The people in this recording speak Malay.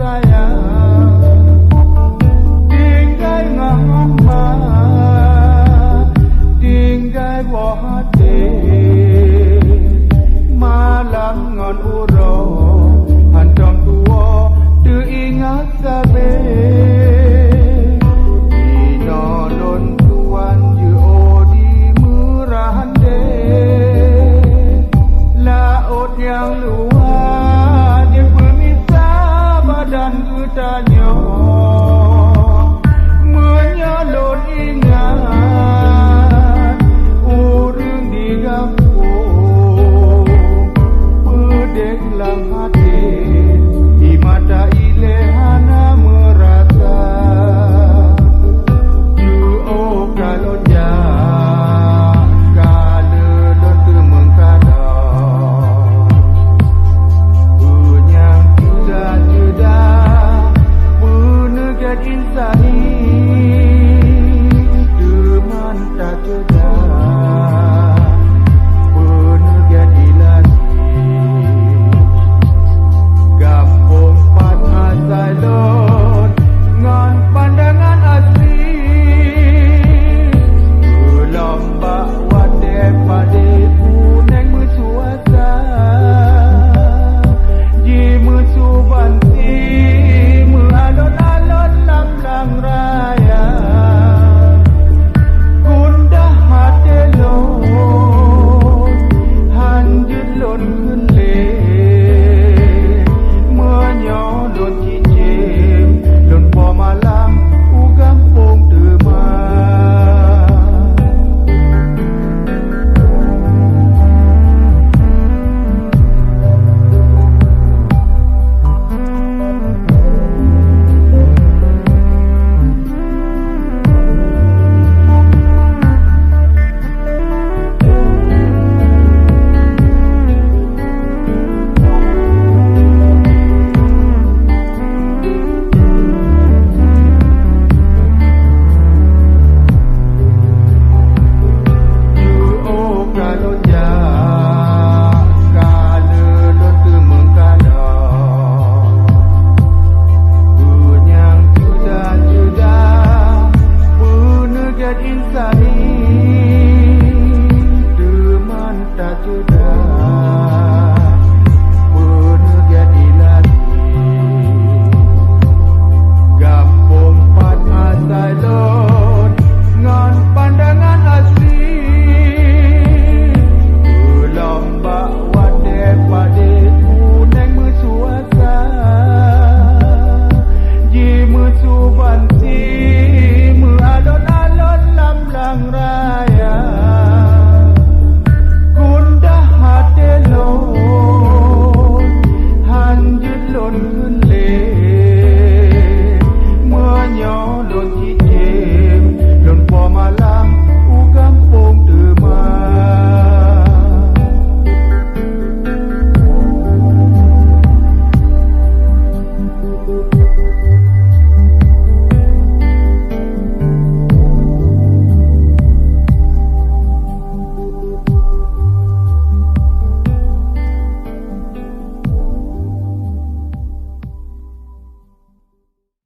sayang tinggal ngamba tinggal wahade malam ngon uro handong tua Teu ingat sabe dino lon tuan je odi murahan de laut yang luas yang bermisah badan getanya menyalon ingat urang di kampung pedek lang hati di mata ilehana merasa juo kalau jah kala lot mengkadang punyang jeda penegat insani deman tak jeda penegat ilani Gampong pat asal lot ngan pandangan asli gelombak wate pade kuneng mesuasa ji mesu banti mealon-alon lang raya gundah hati lot hanjut lon kenle menyodon cicim lon po malam u gampong teman juo kalau jah kala lot mengkadang punyang jeda penegat insani deman tak jeda penegat ilani Gampong pat asal lot ngan pandangan asli gelombak wate pade kuneng mesuasa ji mesu banti mealon-alon lang raya gundah hati lot hanjut lon kenle menyolon cicim lon po malam u gampong teman